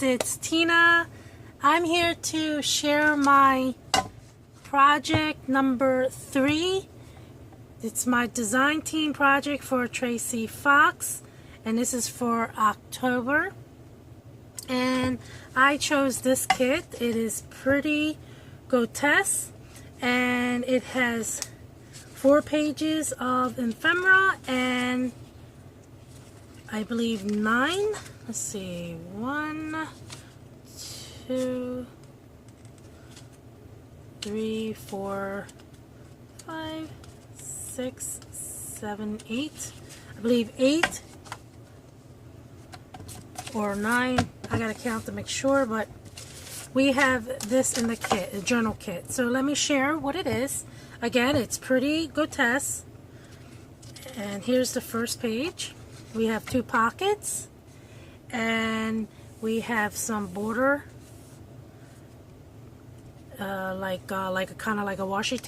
guys, it's Tina. I'm here to share my project number 3. It's my design team project for Tracie Fox, and this is for October. And I chose this kit. It is pretty grotesque, and it has 4 pages of ephemera and I believe 9. Let's see, 1, 2, 3, 4, 5, 6, 7, 8. I believe 8 or 9. I gotta count to make sure, but we have this in the kit, a journal kit. So let me share what it is. Again, it's pretty grotesque. And here's the first page. We have 2 pockets, and we have some border, like a kind of like a washi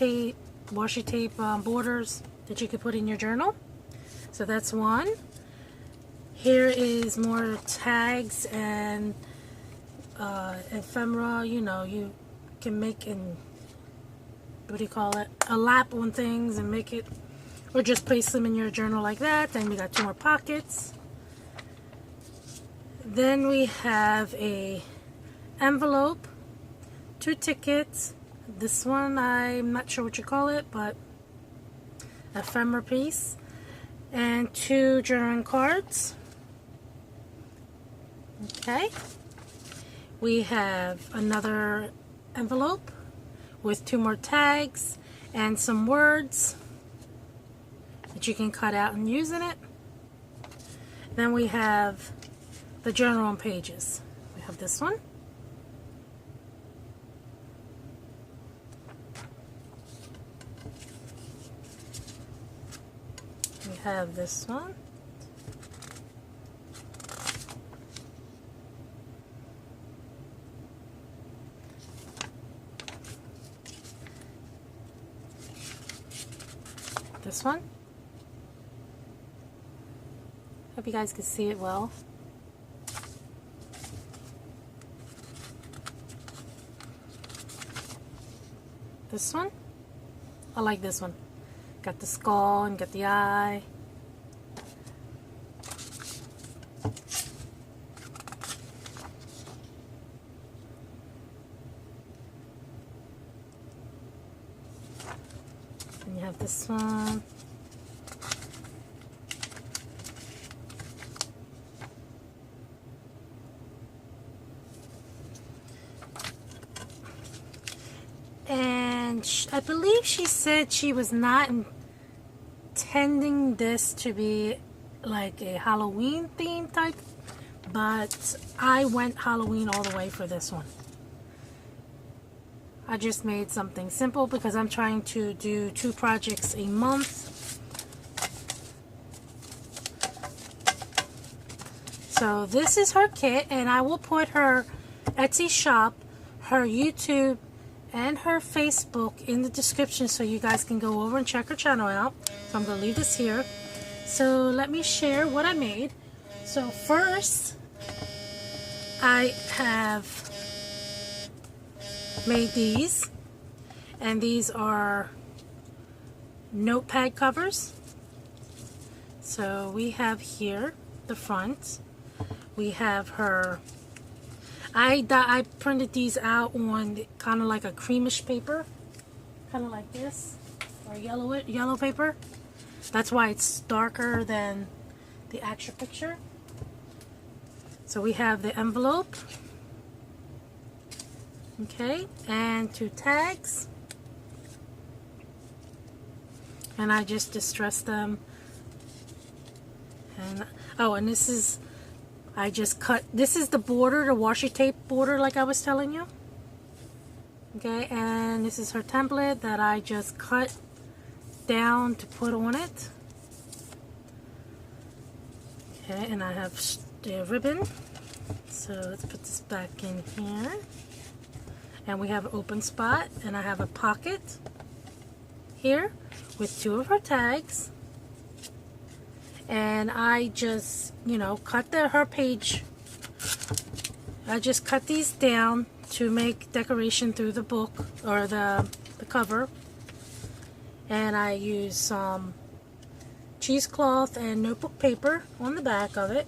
tape borders that you could put in your journal. So that's one. Here is more tags and ephemera. You know, you can make in, what do you call it, a lap on things and make it, or just place them in your journal like that. Then we got 2 more pockets. Then we have a envelope, 2 tickets. This one, I'm not sure what you call it, but ephemera piece. And 2 journaling cards. Okay. We have another envelope with 2 more tags and some words that you can cut out and use in it. Then we have the journal on pages. We have this one. We have this one. This one. Hope you guys can see it well. This one. I like this one. Got the skull and got the eye. And you have this one. And I believe she said she was not intending this to be like a Halloween theme type, but I went Halloween all the way for this one. I just made something simple because I'm trying to do 2 projects a month. So this is her kit, and I will put her Etsy shop, her YouTube, and her Facebook in the description so you guys can go over and check her channel out. So I'm going to leave this here. So let me share what I made. So first, I have made these, and these are notepad covers. So we have here the front. We have her, I printed these out on kind of like a creamish paper, kind of like this, or yellow paper. That's why it's darker than the actual picture. So we have the envelope, okay, and 2 tags, and I just distressed them. And oh, and this is, I just cut, this is the border, the washi tape border like I was telling you. Okay, and this is her template that I just cut down to put on it. Okay, and I have the ribbon. So let's put this back in here. And we have an open spot, and I have a pocket here with 2 of her tags. And I just, you know, cut her page I just cut these down to make decoration through the book or the cover. And I use some cheesecloth and notebook paper on the back of it.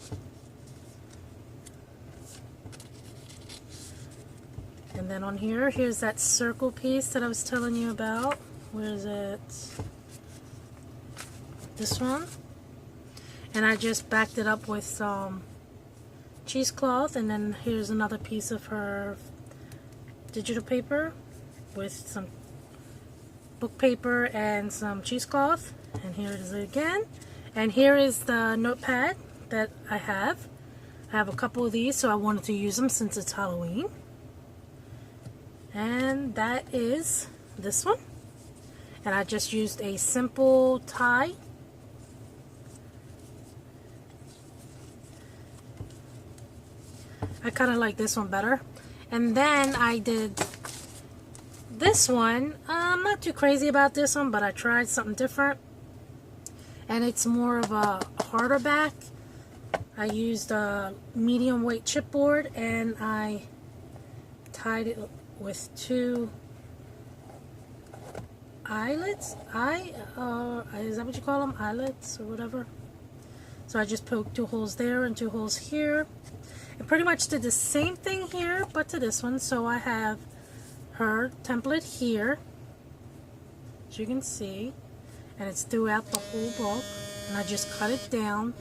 And then on here, here's that circle piece that I was telling you about. Where is it? This one. And I just backed it up with some cheesecloth, and then here's another piece of her digital paper with some book paper and some cheesecloth. And here it is again. And here is the notepad that I have. I have a couple of these, so I wanted to use them since it's Halloween. And that is this one. And I just used a simple tie. I kind of like this one better. And then I did this one. I'm not too crazy about this one, but I tried something different. And it's more of a harder back. I used a medium weight chipboard, and I tied it with two eyelets. Is that what you call them? Eyelets or whatever. So I just poked 2 holes there and 2 holes here. And pretty much did the same thing here, but to this one. So I have her template here, as you can see, and it's throughout the whole book. And I just cut it down,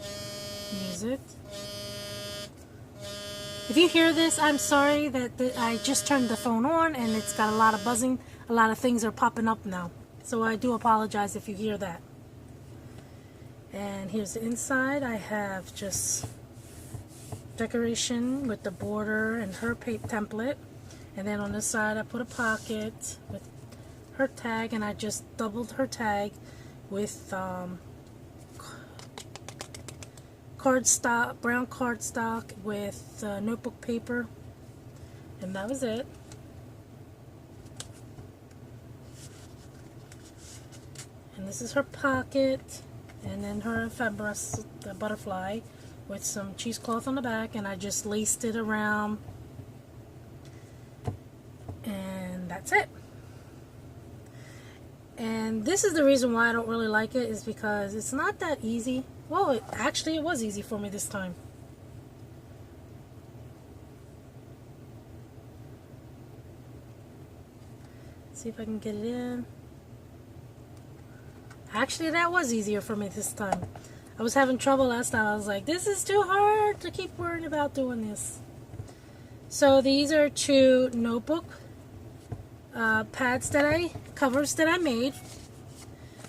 use it. If you hear this, I'm sorry that I just turned the phone on and it's got a lot of buzzing. A lot of things are popping up now. So I do apologize if you hear that. And here's the inside. I have just decoration with the border and her paper template. And then on this side I put a pocket with her tag, and I just doubled her tag with cardstock, brown cardstock with notebook paper, and that was it. And this is her pocket, and then her ephemera, the butterfly, with some cheesecloth on the back, and I just laced it around, and that's it. And this is the reason why I don't really like it, is because it's not that easy. Well, it was easy for me this time. Let's see if I can get it in. Actually, that was easier for me this time. I was having trouble last time. I was like, this is too hard to keep worrying about doing this. So these are 2 notebook covers that I made.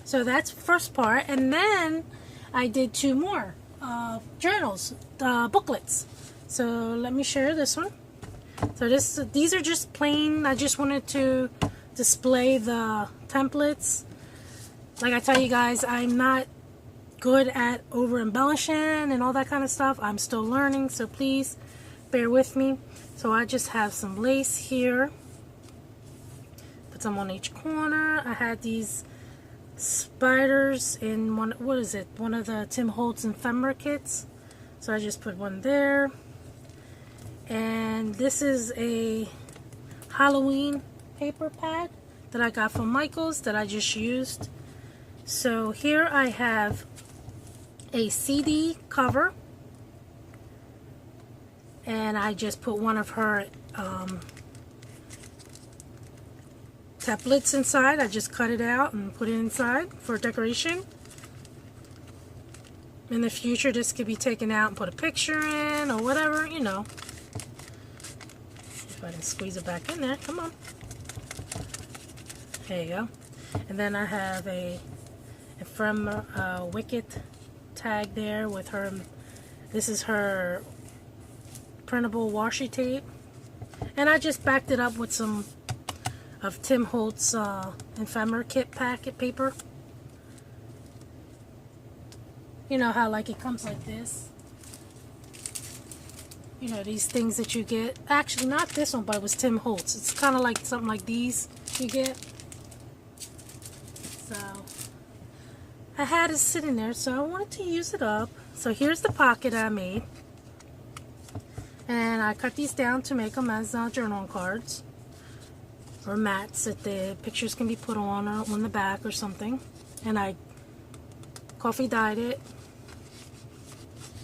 So that's first part. And then I did 2 more journals, booklets. So let me share this one. So these are just plain. I just wanted to display the templates. Like I tell you guys, I'm not good at over embellishing and all that kind of stuff. I'm still learning, so please bear with me. So I just have some lace here. Put some on each corner. I had these spiders in one of the Tim Holtz ephemera kits. So I just put one there. And this is a Halloween paper pad that I got from Michael's that I just used. So here I have a CD cover, and I just put one of her templates inside. I just cut it out and put it inside for decoration. In the future, this could be taken out and put a picture in or whatever, you know. If I can squeeze it back in there, come on. There you go. And then I have a ephemera Wicked tag there with her. This is her printable washi tape, and I just backed it up with some of Tim Holtz ephemera kit packet paper. You know how like it comes like this. You know, these things that you get. Actually, not this one, but it was Tim Holtz. It's kind of like something like these you get. So I had it sitting there, so I wanted to use it up. So here's the pocket I made. And I cut these down to make them as journal cards or mats that the pictures can be put on or on the back or something. And I coffee dyed it.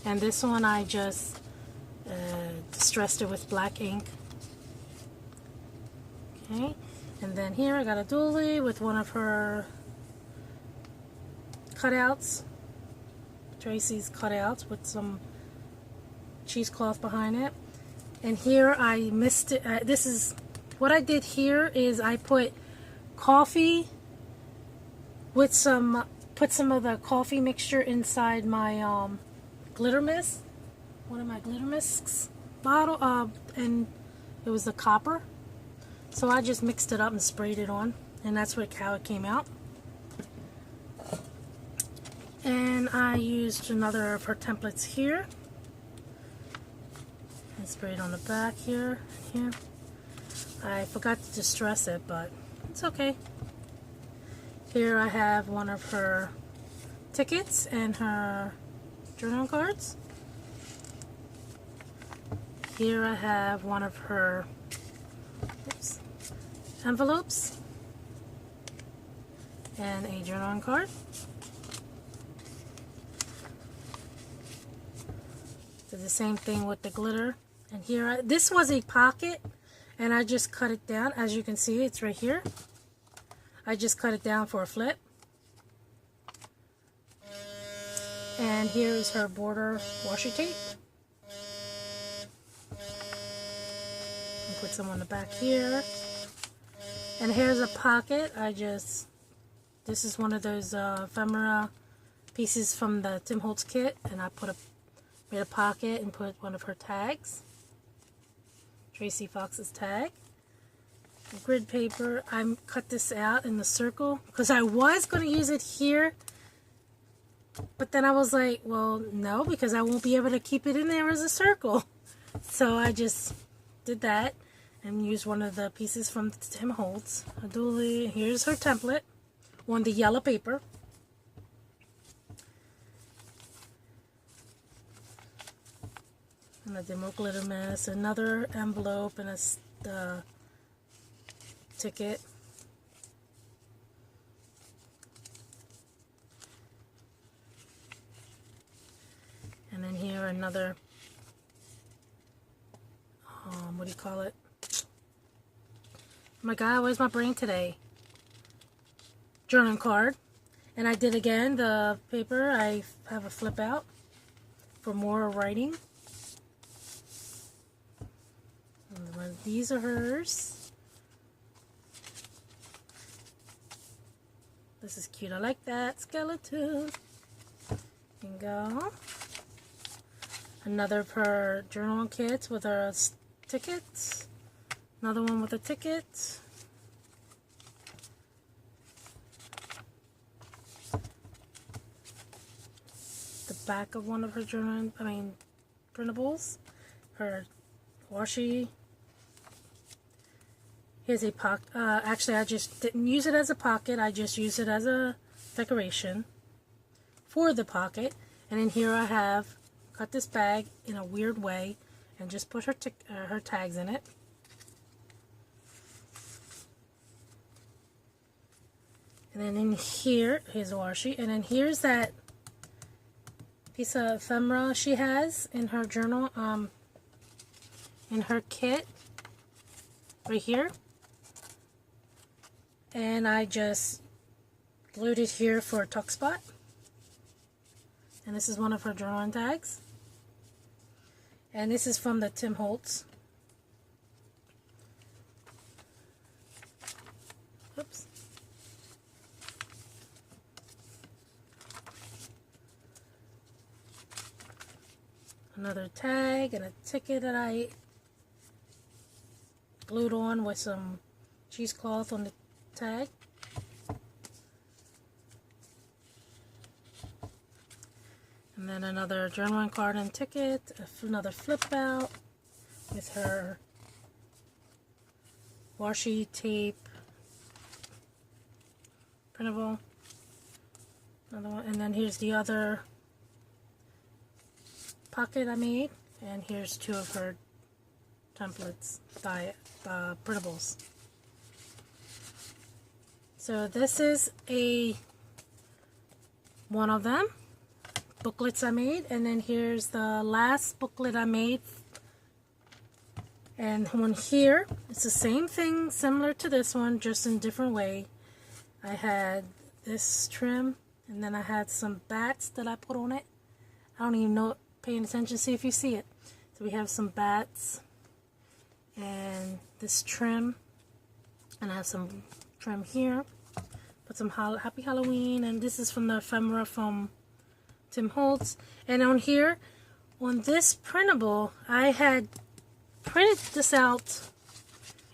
And this one I just distressed it with black ink. Okay, and then here I got a doily with one of her cutouts, Tracie's cutouts with some cheesecloth behind it. And here I missed it. This is what I did here is I put coffee with some, put some of the coffee mixture inside my glitter mist, one of my glitter mists bottle, and it was the copper. So I just mixed it up and sprayed it on, and that's how it came out. And I used another of her templates here and sprayed on the back here and here. I forgot to distress it, but it's okay. Here I have one of her tickets and her journal cards. Here I have one of her envelopes and a journal card. Did the same thing with the glitter. And here, this was a pocket, and I just cut it down. As you can see, it's right here. I just cut it down for a flip. And here is her border washi tape. Put some on the back here. And here's a pocket. This is one of those ephemera pieces from the Tim Holtz kit, and I made a pocket and put one of her tags, Tracie Fox's tag. Grid paper. I cut this out in the circle because I was going to use it here, but then I was like, well, no, because I won't be able to keep it in there as a circle. So I just did that and used one of the pieces from Tim Holtz. A doily. Here's her template on the yellow paper. And I did more glitter mess, another envelope, and a ticket. And then here another, what do you call it? Oh my God, where's my brain today? Journal card. And I did again the paper. I have a flip out for more writing. And these are hers. This is cute. I like that skeleton. There you go. Another of her journal kits with her tickets. Another one with a ticket. The back of one of her printables. Her washi. Here's a pocket. Actually, I just didn't use it as a pocket. I just used it as a decoration for the pocket. And in here I have cut this bag in a weird way and just put her tags in it. And then in here, here's a washi. And then here's that piece of ephemera she has in her journal, in her kit, right here. And I just glued it here for a tuck spot. And this is one of her journaling tags. And this is from the Tim Holtz. Oops. Another tag and a ticket that I glued on with some cheesecloth on the tag. And then another journaling card and ticket, another flip out with her washi tape printable. Another one, and then here's the other pocket I made, and here's two of her templates, printables. So this is one of them, booklets I made, and then here's the last booklet I made. And on here, it's the same thing, similar to this one, just in a different way. I had this trim, and then I had some bats that I put on it. I don't even know, paying attention, see if you see it. So we have some bats, and this trim, and I have some trim here. Put some Happy Halloween, and this is from the ephemera from Tim Holtz. And on here, on this printable, I had printed this out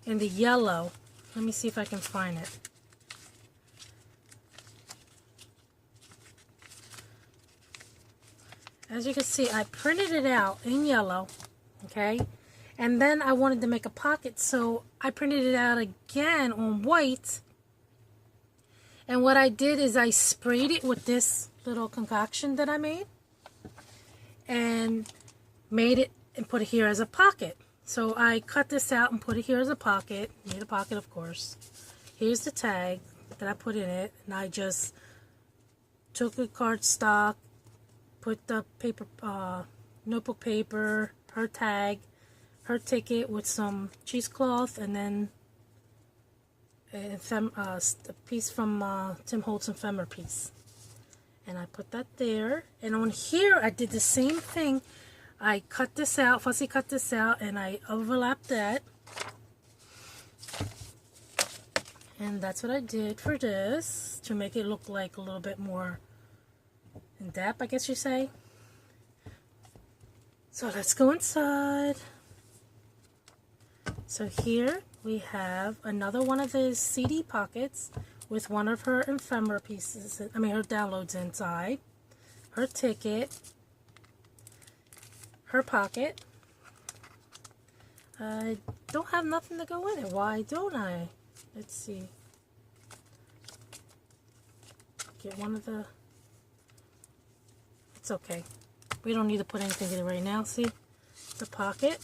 in the yellow. Let me see if I can find it. As you can see, I printed it out in yellow, okay? And then I wanted to make a pocket, so I printed it out again on white. And what I did is I sprayed it with this little concoction that I made. And made it and put it here as a pocket. So I cut this out and put it here as a pocket. Made a pocket, of course. Here's the tag that I put in it. And I just took the cardstock, put the paper, notebook paper, her tag, her ticket with some cheesecloth, and then a piece from Tim Holtz ephemera piece. And I put that there. And on here, I did the same thing. I cut this out, fussy cut this out, and I overlapped that. And that's what I did for this, to make it look like a little bit more in depth, I guess you say. So let's go inside. So here we have another one of those CD pockets with one of her ephemera pieces, her downloads inside, her ticket, her pocket. I don't have nothing to go in it. Why don't I? Let's see. Get one of the... It's okay. We don't need to put anything in it right now. See? The pocket.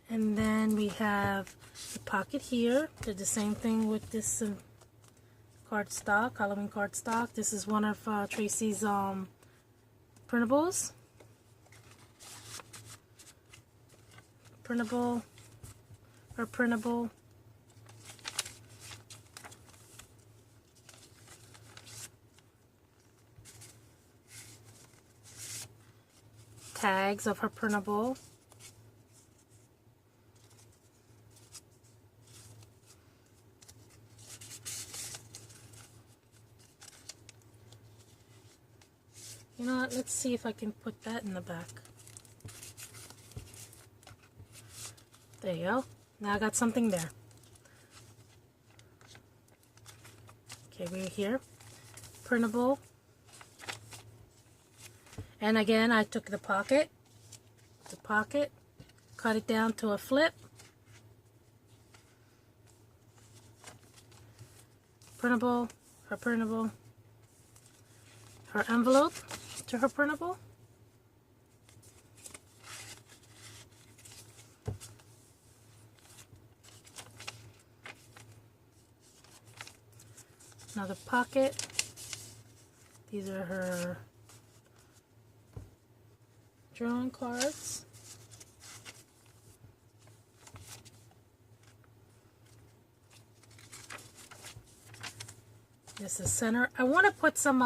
And then we have the pocket here. Did the same thing with this cardstock, Halloween cardstock. This is one of Tracie's printables. Printable. Tags of her printable. You know what, let's see if I can put that in the back. There you go. Now I got something there. Okay, we're here. Printable. And again, I took the pocket, cut it down to a flip. Printable, her envelope to her printable. Another pocket. These are her drawing cards. This is center. I want to put some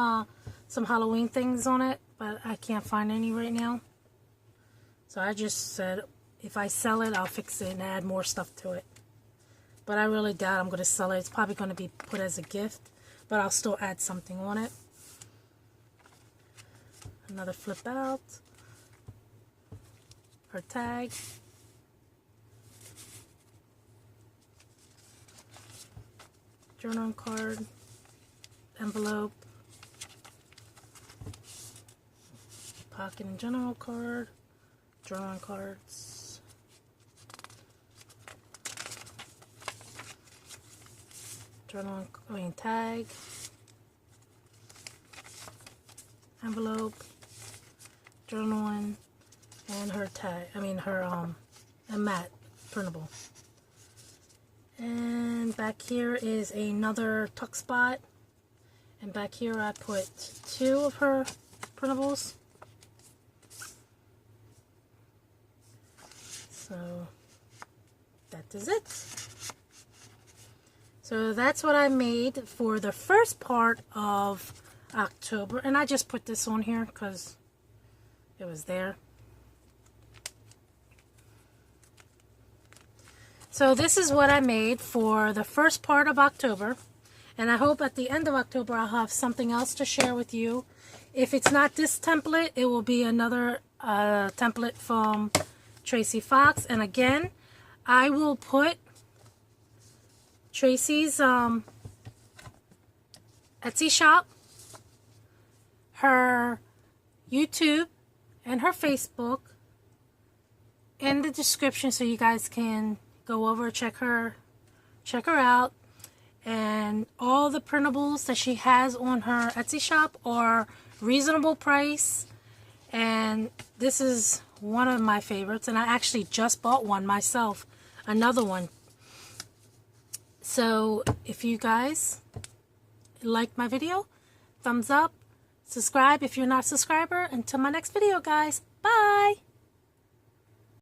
Halloween things on it, but I can't find any right now. So I just said if I sell it, I'll fix it and add more stuff to it. But I really doubt I'm going to sell it. It's probably going to be put as a gift, but I'll still add something on it. Another flip out. Her tag. Journal card. Envelope. Pocket and general card. Journal cards. Tag. Envelope. Journaling. And her tag. I mean her a matte printable. And back here is another tuck spot. And back here I put 2 of her printables. So that is it. So that's what I made for the first part of October. And I just put this on here because it was there. So this is what I made for the first part of October. And I hope at the end of October I'll have something else to share with you. If it's not this template, it will be another template from Tracie Fox. And again, I will put Tracie's Etsy shop, her YouTube, and her Facebook in the description so you guys can go over, check her out. And all the printables that she has on her Etsy shop are reasonable price. And this is one of my favorites. And I actually just bought one myself. Another one. So if you guys like my video, thumbs up. Subscribe if you're not a subscriber. Until my next video, guys. Bye.